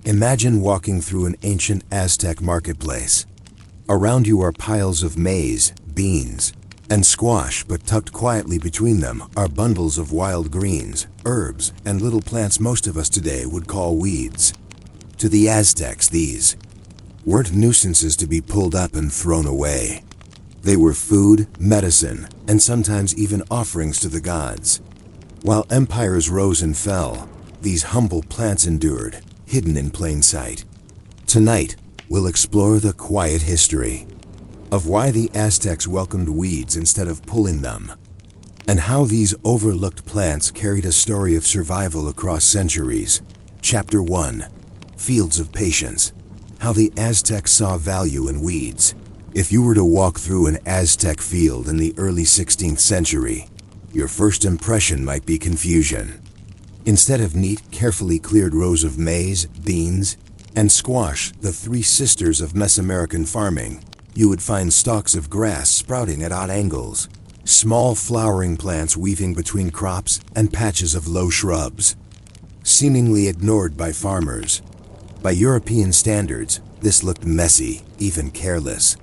Imagine walking through an ancient Aztec marketplace. Around you are piles of maize, beans, and squash, but tucked quietly between them are bundles of wild greens, herbs, and little plants most of us today would call weeds. To the Aztecs, these weren't nuisances to be pulled up and thrown away. They were food, medicine, and sometimes even offerings to the gods. While empires rose and fell, these humble plants endured, hidden in plain sight. Tonight, we'll explore the quiet history of why the Aztecs welcomed weeds instead of pulling them, and how these overlooked plants carried a story of survival across centuries. Chapter 1: Fields of Patience. How the Aztecs saw value in weeds. If you were to walk through an Aztec field in the early 16th century, your first impression might be confusion. Instead of neat, carefully cleared rows of maize, beans, and squash, the three sisters of Mesoamerican farming, you would find stalks of grass sprouting at odd angles, small flowering plants weaving between crops, and patches of low shrubs, seemingly ignored by farmers. By European standards, this looked messy, even careless.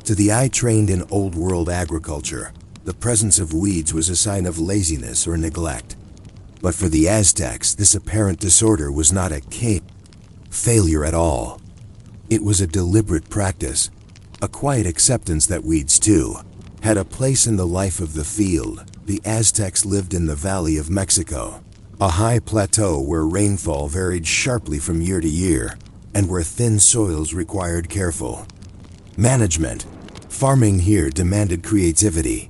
To the eye trained in Old World agriculture, the presence of weeds was a sign of laziness or neglect. But for the Aztecs, this apparent disorder was not a failure at all. It was a deliberate practice, a quiet acceptance that weeds, too, had a place in the life of the field. The Aztecs lived in the Valley of Mexico, a high plateau where rainfall varied sharply from year to year, and where thin soils required careful management. Farming here demanded creativity.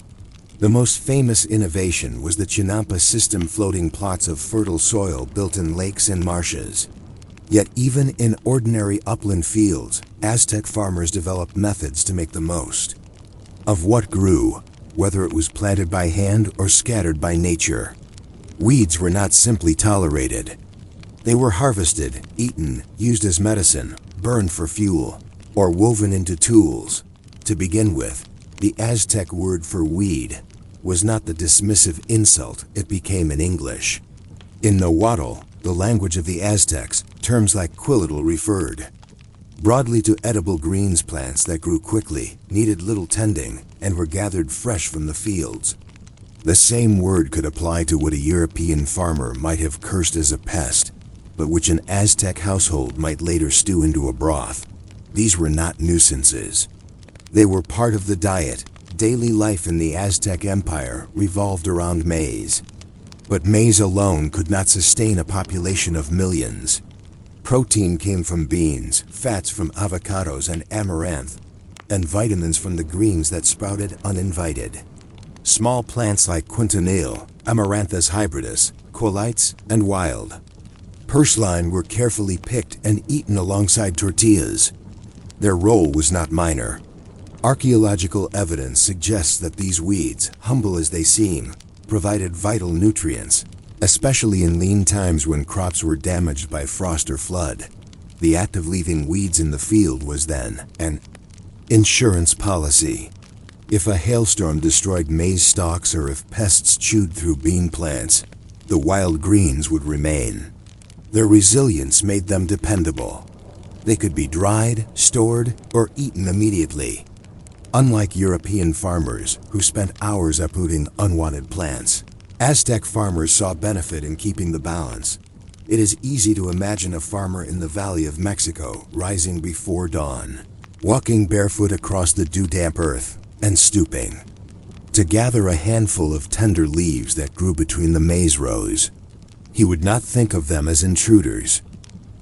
The most famous innovation was the chinampas system, floating plots of fertile soil built in lakes and marshes. Yet even in ordinary upland fields, Aztec farmers developed methods to make the most of what grew, whether it was planted by hand or scattered by nature. Weeds were not simply tolerated. They were harvested, eaten, used as medicine, burned for fuel, or woven into tools. To begin with, the Aztec word for weed was not the dismissive insult it became in English. In Nahuatl, the language of the Aztecs, terms like quelites referred broadly to edible greens plants that grew quickly, needed little tending, and were gathered fresh from the fields. The same word could apply to what a European farmer might have cursed as a pest, but which an Aztec household might later stew into a broth. These were not nuisances. They were part of the diet. Daily life in the Aztec Empire revolved around maize. But maize alone could not sustain a population of millions. Protein came from beans, fats from avocados and amaranth, and vitamins from the greens that sprouted uninvited. Small plants like quintonil, Amaranthus hybridus, quelites, and wild purslane were carefully picked and eaten alongside tortillas. Their role was not minor. Archaeological evidence suggests that these weeds, humble as they seem, provided vital nutrients, especially in lean times when crops were damaged by frost or flood. The act of leaving weeds in the field was then an insurance policy. If a hailstorm destroyed maize stalks or if pests chewed through bean plants, the wild greens would remain. Their resilience made them dependable. They could be dried, stored, or eaten immediately. Unlike European farmers who spent hours uprooting unwanted plants, Aztec farmers saw benefit in keeping the balance. It is easy to imagine a farmer in the Valley of Mexico rising before dawn, walking barefoot across the dew-damp earth, and stooping to gather a handful of tender leaves that grew between the maize rows. He would not think of them as intruders.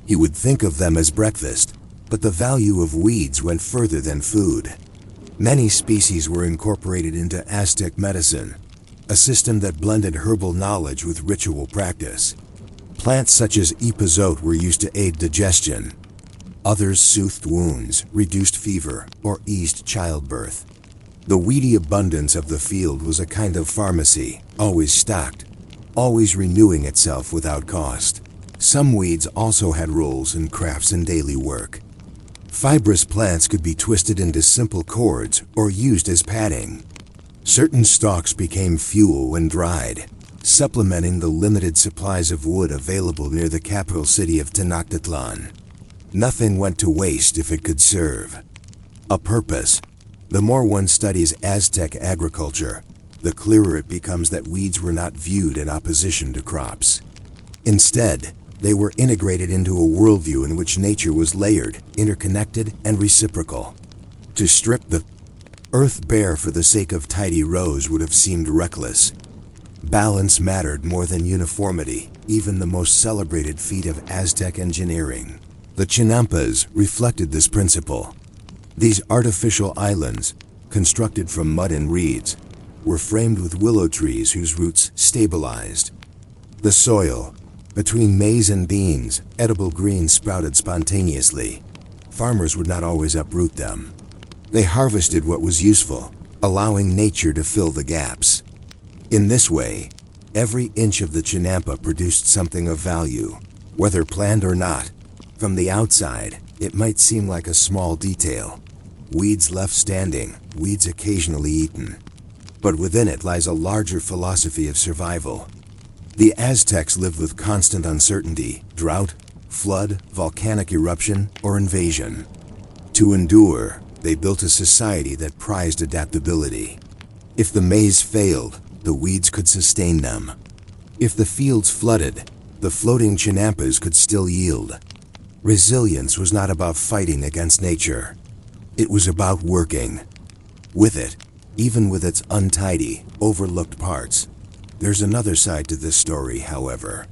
He would think of them as breakfast, but the value of weeds went further than food. Many species were incorporated into Aztec medicine, a system that blended herbal knowledge with ritual practice. Plants such as epazote were used to aid digestion. Others soothed wounds, reduced fever, or eased childbirth. The weedy abundance of the field was a kind of pharmacy, always stocked, always renewing itself without cost. Some weeds also had roles in crafts and daily work. Fibrous plants could be twisted into simple cords or used as padding. Certain stalks became fuel when dried, supplementing the limited supplies of wood available near the capital city of Tenochtitlan. Nothing went to waste if it could serve a purpose. The more one studies Aztec agriculture, the clearer it becomes that weeds were not viewed in opposition to crops. Instead, they were integrated into a worldview in which nature was layered, interconnected, and reciprocal. To strip the earth bare for the sake of tidy rows would have seemed reckless. Balance mattered more than uniformity, even the most celebrated feat of Aztec engineering. The chinampas reflected this principle. These artificial islands, constructed from mud and reeds, were framed with willow trees whose roots stabilized the soil. Between maize and beans, edible greens sprouted spontaneously. Farmers would not always uproot them. They harvested what was useful, allowing nature to fill the gaps. In this way, every inch of the chinampa produced something of value, whether planned or not. From the outside, it might seem like a small detail. Weeds left standing, weeds occasionally eaten. But within it lies a larger philosophy of survival. The Aztecs lived with constant uncertainty, drought, flood, volcanic eruption, or invasion. To endure, they built a society that prized adaptability. If the maize failed, the weeds could sustain them. If the fields flooded, the floating chinampas could still yield. Resilience was not about fighting against nature. It was about working with it, even with its untidy, overlooked parts. There's another side to this story, however.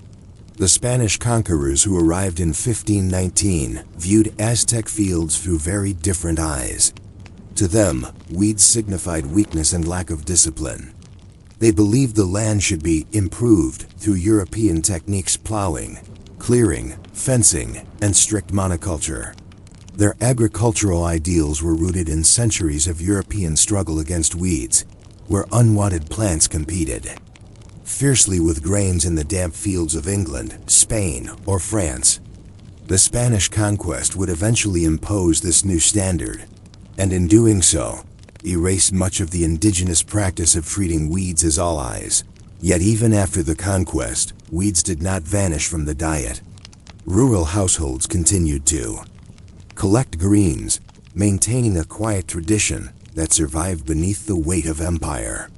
The Spanish conquerors who arrived in 1519 viewed Aztec fields through very different eyes. To them, weeds signified weakness and lack of discipline. They believed the land should be improved through European techniques: plowing, clearing, fencing, and strict monoculture. Their agricultural ideals were rooted in centuries of European struggle against weeds, where unwanted plants competed fiercely with grains in the damp fields of England, Spain, or France. The Spanish conquest would eventually impose this new standard, and in doing so, erase much of the indigenous practice of treating weeds as allies. Yet even after the conquest, weeds did not vanish from the diet. Rural households continued to collect greens, maintaining a quiet tradition that survived beneath the weight of empire.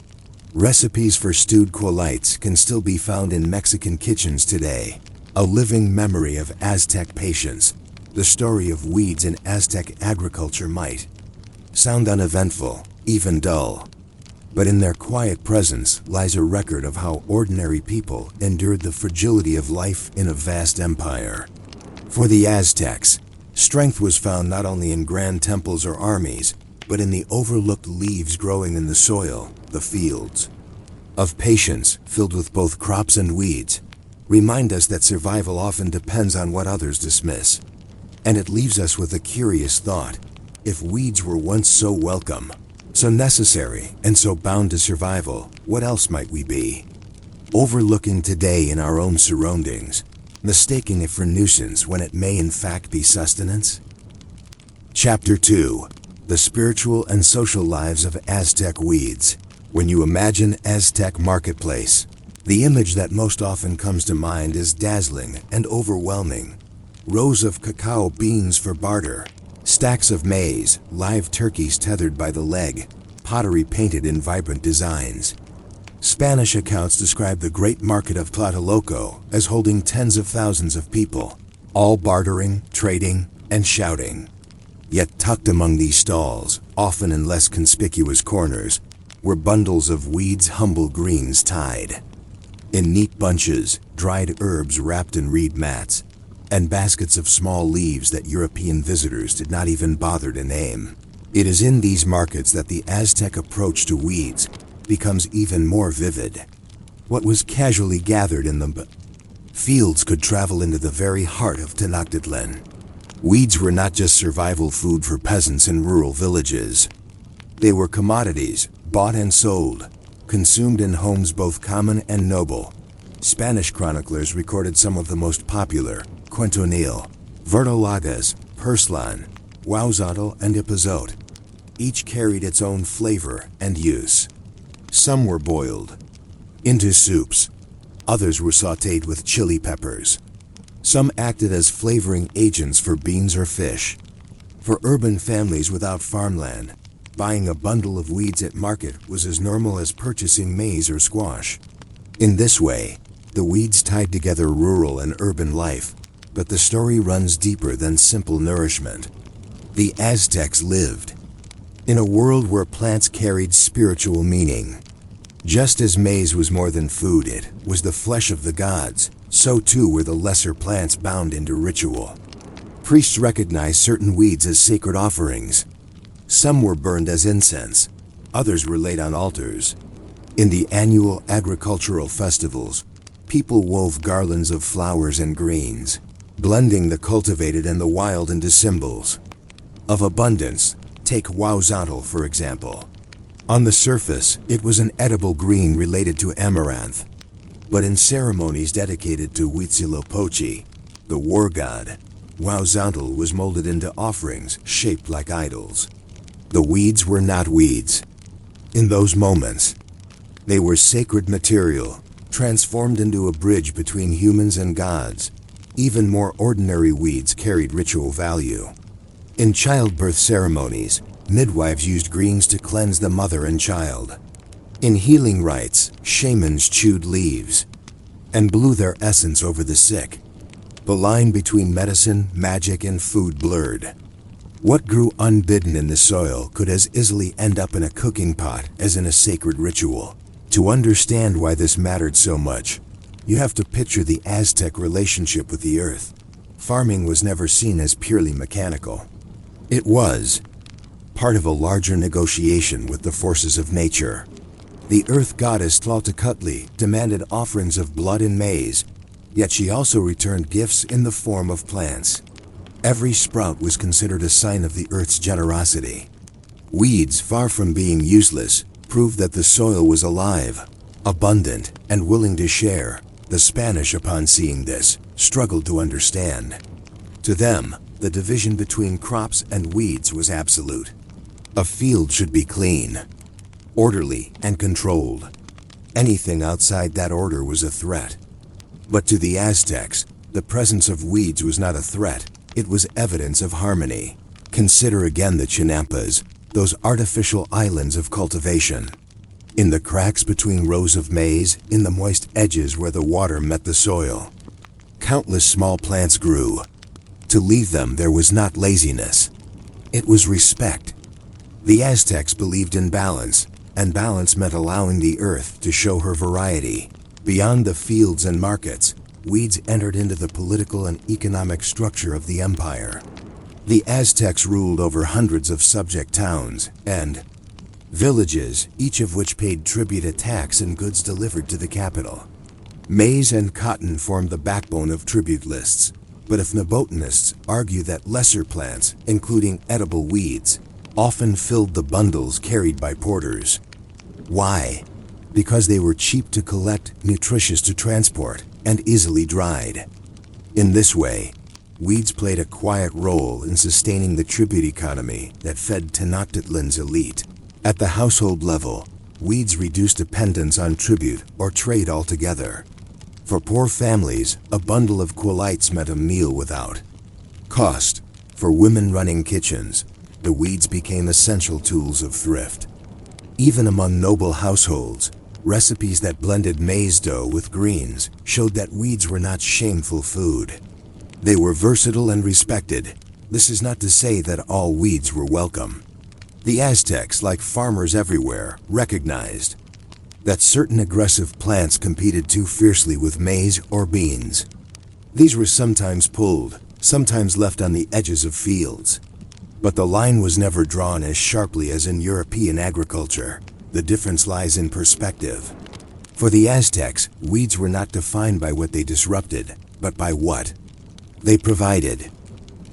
Recipes for stewed quelites can still be found in Mexican kitchens today, a living memory of Aztec patience. The story of weeds in Aztec agriculture might sound uneventful, even dull, but in their quiet presence lies a record of how ordinary people endured the fragility of life in a vast empire. For the Aztecs, strength was found not only in grand temples or armies, but in the overlooked leaves growing in the soil, the fields. Of patience, filled with both crops and weeds, remind us that survival often depends on what others dismiss. And it leaves us with a curious thought. If weeds were once so welcome, so necessary, and so bound to survival, what else might we be? Overlooking today in our own surroundings, mistaking it for nuisance when it may in fact be sustenance? Chapter 2. The Spiritual and Social Lives of Aztec Weeds. When you imagine Aztec marketplace, the image that most often comes to mind is dazzling and overwhelming. Rows of cacao beans for barter, stacks of maize, live turkeys tethered by the leg, pottery painted in vibrant designs. Spanish accounts describe the great market of Tlatelolco as holding tens of thousands of people, all bartering, trading, and shouting. Yet tucked among these stalls, often in less conspicuous corners, were bundles of weeds' humble greens tied in neat bunches, dried herbs wrapped in reed mats, and baskets of small leaves that European visitors did not even bother to name. It is in these markets that the Aztec approach to weeds becomes even more vivid. What was casually gathered in the fields could travel into the very heart of Tenochtitlan. Weeds were not just survival food for peasants in rural villages. They were commodities, bought and sold, consumed in homes both common and noble. Spanish chroniclers recorded some of the most popular: quintonil, verdolagas, perslan, huauzontle, and epazote. Each carried its own flavor and use. Some were boiled into soups. Others were sautéed with chili peppers. Some acted as flavoring agents for beans or fish. For urban families without farmland, buying a bundle of weeds at market was as normal as purchasing maize or squash. In this way, the weeds tied together rural and urban life, but the story runs deeper than simple nourishment. The Aztecs lived in a world where plants carried spiritual meaning. Just as maize was more than food, it was the flesh of the gods, so too were the lesser plants bound into ritual. Priests recognized certain weeds as sacred offerings. Some were burned as incense, others were laid on altars. In the annual agricultural festivals, people wove garlands of flowers and greens, blending the cultivated and the wild into symbols of abundance. Take huauzontle, for example. On the surface, it was an edible green related to amaranth, but in ceremonies dedicated to Tlatelolco, the war god, huauzontle was molded into offerings shaped like idols. The weeds were not weeds. In those moments, they were sacred material, transformed into a bridge between humans and gods. Even more ordinary weeds carried ritual value. In childbirth ceremonies, midwives used greens to cleanse the mother and child. In healing rites, shamans chewed leaves and blew their essence over the sick. The line between medicine, magic, and food blurred. What grew unbidden in the soil could as easily end up in a cooking pot as in a sacred ritual. To understand why this mattered so much, you have to picture the Aztec relationship with the earth. Farming was never seen as purely mechanical. It was part of a larger negotiation with the forces of nature. The earth goddess Tlatelolco demanded offerings of blood and maize, yet she also returned gifts in the form of plants. Every sprout was considered a sign of the earth's generosity. Weeds, far from being useless, proved that the soil was alive, abundant, and willing to share. The Spanish, upon seeing this, struggled to understand. To them, the division between crops and weeds was absolute. A field should be clean, orderly, and controlled. Anything outside that order was a threat. But to the Aztecs, the presence of weeds was not a threat, it was evidence of harmony. Consider again the chinampas, those artificial islands of cultivation. In the cracks between rows of maize, in the moist edges where the water met the soil, countless small plants grew. To leave them there was not laziness, it was respect. The Aztecs believed in balance, and balance meant allowing the earth to show her variety. Beyond the fields and markets, weeds entered into the political and economic structure of the empire. The Aztecs ruled over hundreds of subject towns and villages, each of which paid tribute a tax and goods delivered to the capital. Maize and cotton formed the backbone of tribute lists, but ethnobotanists argue that lesser plants, including edible weeds, often filled the bundles carried by porters. Why? Because they were cheap to collect, nutritious to transport, and easily dried. In this way, weeds played a quiet role in sustaining the tribute economy that fed Tenochtitlan's elite. At the household level, weeds reduced dependence on tribute or trade altogether. For poor families, a bundle of quelites meant a meal without cost. For women running kitchens, the weeds became essential tools of thrift. Even among noble households, recipes that blended maize dough with greens showed that weeds were not shameful food. They were versatile and respected. This is not to say that all weeds were welcome. The Aztecs, like farmers everywhere, recognized that certain aggressive plants competed too fiercely with maize or beans. These were sometimes pulled, sometimes left on the edges of fields. But the line was never drawn as sharply as in European agriculture. The difference lies in perspective. For the Aztecs, weeds were not defined by what they disrupted, but by what they provided.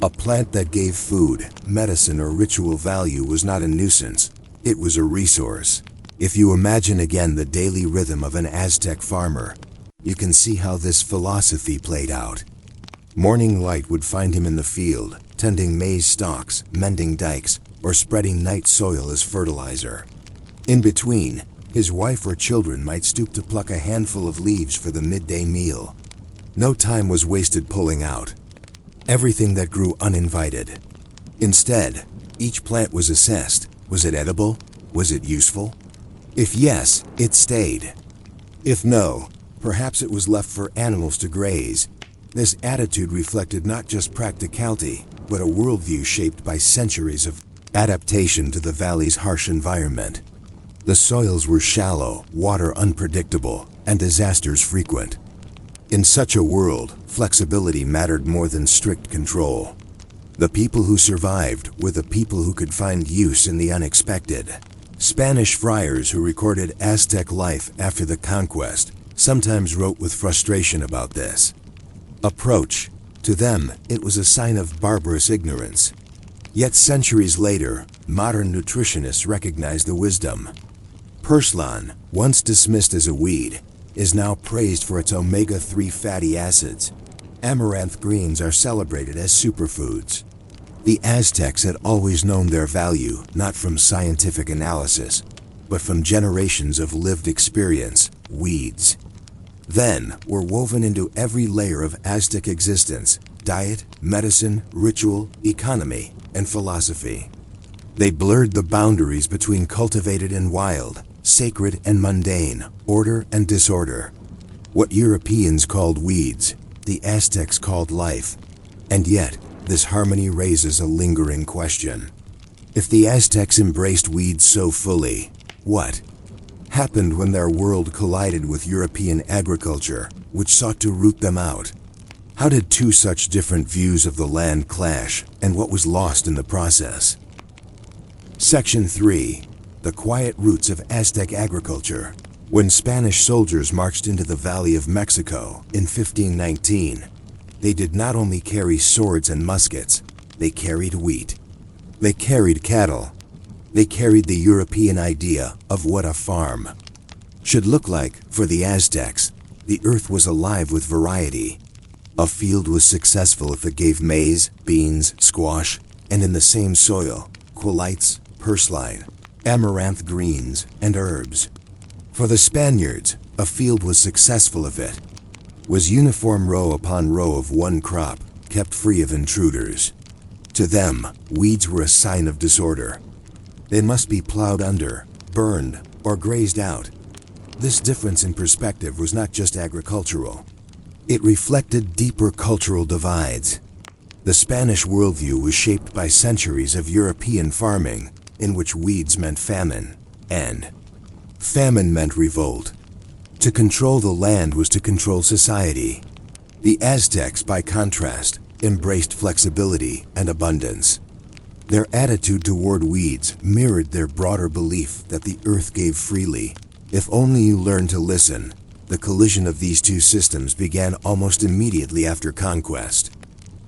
A plant that gave food, medicine, or ritual value was not a nuisance, it was a resource. If you imagine again the daily rhythm of an Aztec farmer, you can see how this philosophy played out. Morning light would find him in the field, tending maize stalks, mending dikes, or spreading night soil as fertilizer. In between, his wife or children might stoop to pluck a handful of leaves for the midday meal. No time was wasted pulling out everything that grew uninvited. Instead, each plant was assessed. Was it edible? Was it useful? If yes, it stayed. If no, perhaps it was left for animals to graze. This attitude reflected not just practicality, but a worldview shaped by centuries of adaptation to the valley's harsh environment. The soils were shallow, water unpredictable, and disasters frequent. In such a world, flexibility mattered more than strict control. The people who survived were the people who could find use in the unexpected. Spanish friars who recorded Aztec life after the conquest sometimes wrote with frustration about this approach. To them, it was a sign of barbarous ignorance. Yet centuries later, modern nutritionists recognize the wisdom. Perslan, once dismissed as a weed, is now praised for its omega-3 fatty acids. Amaranth greens are celebrated as superfoods. The Aztecs had always known their value, not from scientific analysis, but from generations of lived experience. Weeds then were woven into every layer of Aztec existence: diet, medicine, ritual, economy, and philosophy. They blurred the boundaries between cultivated and wild, sacred and mundane, order and disorder. What Europeans called weeds, the Aztecs called life. And yet, this harmony raises a lingering question. If the Aztecs embraced weeds so fully, what happened when their world collided with European agriculture, which sought to root them out? How did two such different views of the land clash, and what was lost in the process? Section 3. The quiet roots of Aztec agriculture. When Spanish soldiers marched into the Valley of Mexico in 1519, they did not only carry swords and muskets, they carried wheat. They carried cattle. They carried the European idea of what a farm should look like. For the Aztecs, the earth was alive with variety. A field was successful if it gave maize, beans, squash, and in the same soil, quelites, purslane, amaranth greens, and herbs. For the Spaniards, a field was successful if it was uniform row upon row of one crop, kept free of intruders. To them, weeds were a sign of disorder. They must be plowed under, burned, or grazed out. This difference in perspective was not just agricultural. It reflected deeper cultural divides. The Spanish worldview was shaped by centuries of European farming, in which weeds meant famine, and famine meant revolt. To control the land was to control society. The Aztecs, by contrast, embraced flexibility and abundance. Their attitude toward weeds mirrored their broader belief that the earth gave freely. If only you learned to listen. The collision of these two systems began almost immediately after conquest.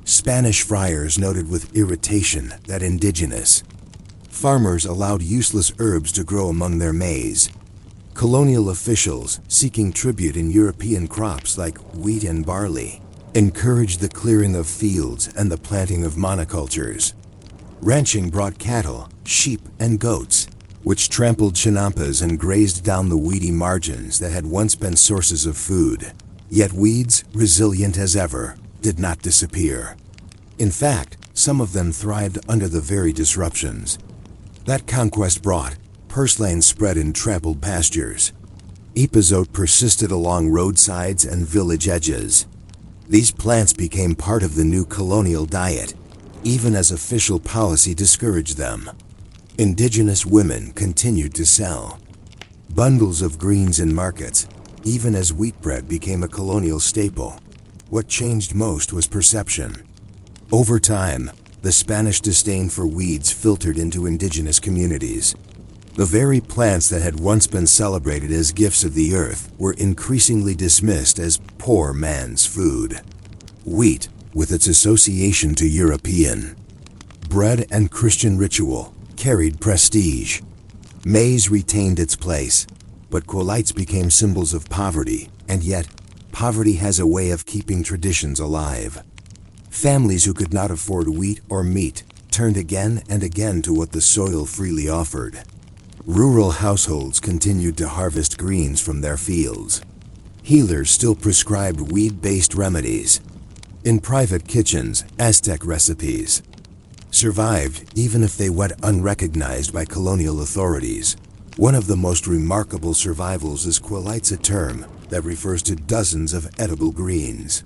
Spanish friars noted with irritation that indigenous farmers allowed useless herbs to grow among their maize. Colonial officials, seeking tribute in European crops like wheat and barley, encouraged the clearing of fields and the planting of monocultures. Ranching brought cattle, sheep, and goats, which trampled chinampas and grazed down the weedy margins that had once been sources of food. Yet weeds, resilient as ever, did not disappear. In fact, some of them thrived under the very disruptions that conquest brought. Purslane spread in trampled pastures. Epazote persisted along roadsides and village edges. These plants became part of the new colonial diet, even as official policy discouraged them. Indigenous women continued to sell bundles of greens in markets, even as wheat bread became a colonial staple. What changed most was perception. Over time, the Spanish disdain for weeds filtered into indigenous communities. The very plants that had once been celebrated as gifts of the earth were increasingly dismissed as poor man's food. Wheat, with its association to European bread and Christian ritual, carried prestige. Maize retained its place, but quelites became symbols of poverty, and yet, poverty has a way of keeping traditions alive. Families who could not afford wheat or meat turned again and again to what the soil freely offered. Rural households continued to harvest greens from their fields. Healers still prescribed weed-based remedies. In private kitchens, Aztec recipes survived even if they went unrecognized by colonial authorities. One of the most remarkable survivals is quelites, a term that refers to dozens of edible greens.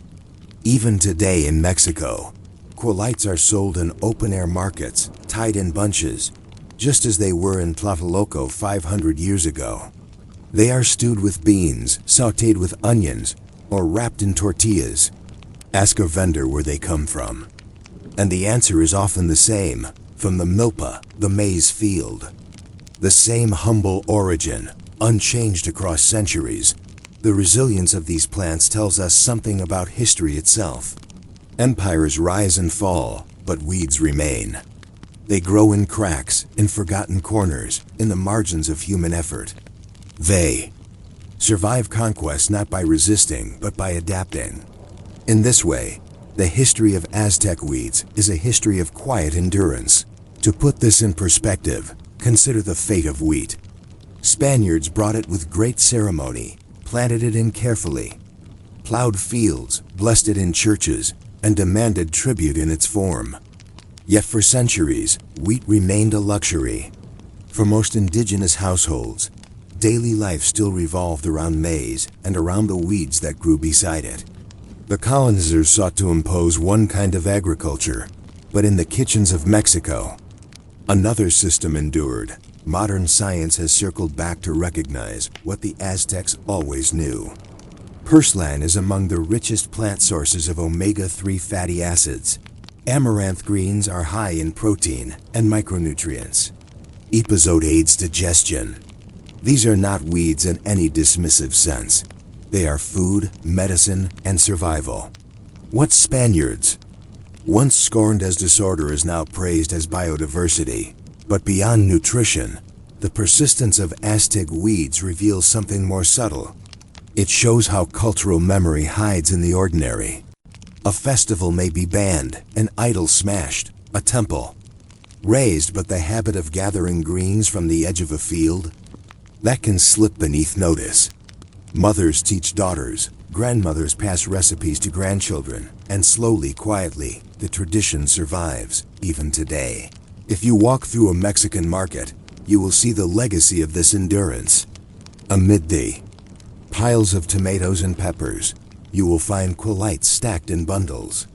Even today in Mexico, quelites are sold in open-air markets, tied in bunches, just as they were in Tlatelolco 500 years ago. They are stewed with beans, sautéed with onions, or wrapped in tortillas. Ask a vendor where they come from, and the answer is often the same: from the milpa, the maize field. The same humble origin, unchanged across centuries. The resilience of these plants tells us something about history itself. Empires rise and fall, but weeds remain. They grow in cracks, in forgotten corners, in the margins of human effort. They survive conquest not by resisting, but by adapting. In this way, the history of Aztec weeds is a history of quiet endurance. To put this in perspective, consider the fate of wheat. Spaniards brought it with great ceremony, planted it in carefully, plowed fields, blessed it in churches, and demanded tribute in its form. Yet for centuries, wheat remained a luxury. For most indigenous households, daily life still revolved around maize and around the weeds that grew beside it. The colonizers sought to impose one kind of agriculture, but in the kitchens of Mexico, another system endured. Modern science has circled back to recognize what the Aztecs always knew. Perslan is among the richest plant sources of omega-3 fatty acids. Amaranth greens are high in protein and micronutrients. Epazote aids digestion. These are not weeds in any dismissive sense. They are food, medicine, and survival. What Spaniards once scorned as disorder is now praised as biodiversity. But beyond nutrition, the persistence of Aztec weeds reveals something more subtle. It shows how cultural memory hides in the ordinary. A festival may be banned, an idol smashed, a temple razed, but the habit of gathering greens from the edge of a field, that can slip beneath notice. Mothers teach daughters, grandmothers pass recipes to grandchildren, and slowly, quietly, the tradition survives, even today. If you walk through a Mexican market, you will see the legacy of this endurance. Amid the piles of tomatoes and peppers, you will find quelites stacked in bundles.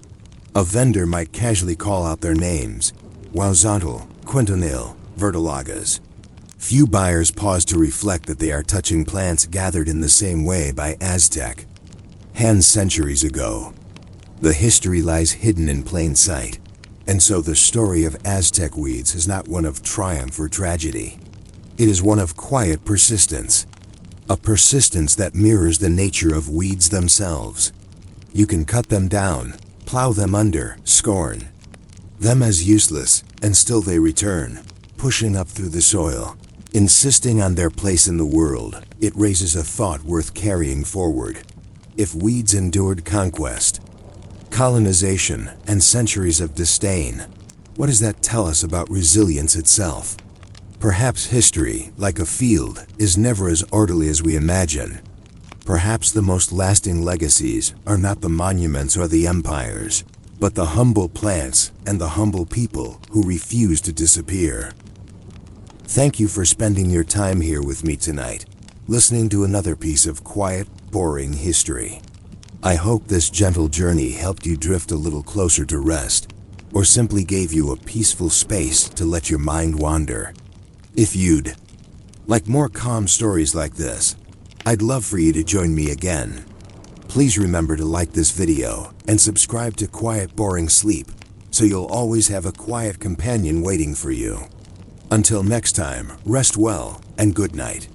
A vendor might casually call out their names: huauzontle, quintonil, verdolagas. Few buyers pause to reflect that they are touching plants gathered in the same way by Aztec hands centuries ago. The history lies hidden in plain sight, and so the story of Aztec weeds is not one of triumph or tragedy. It is one of quiet persistence, a persistence that mirrors the nature of weeds themselves. You can cut them down, plow them under, scorn them as useless, and still they return, pushing up through the soil, insisting on their place in the world. It raises a thought worth carrying forward. If weeds endured conquest, colonization, and centuries of disdain, what does that tell us about resilience itself? Perhaps history, like a field, is never as orderly as we imagine. Perhaps the most lasting legacies are not the monuments or the empires, but the humble plants and the humble people who refuse to disappear. Thank you for spending your time here with me tonight, listening to another piece of quiet, boring history. I hope this gentle journey helped you drift a little closer to rest, or simply gave you a peaceful space to let your mind wander. If you'd like more calm stories like this, I'd love for you to join me again. Please remember to like this video and subscribe to Quiet Boring Sleep so you'll always have a quiet companion waiting for you. Until next time, rest well and good night.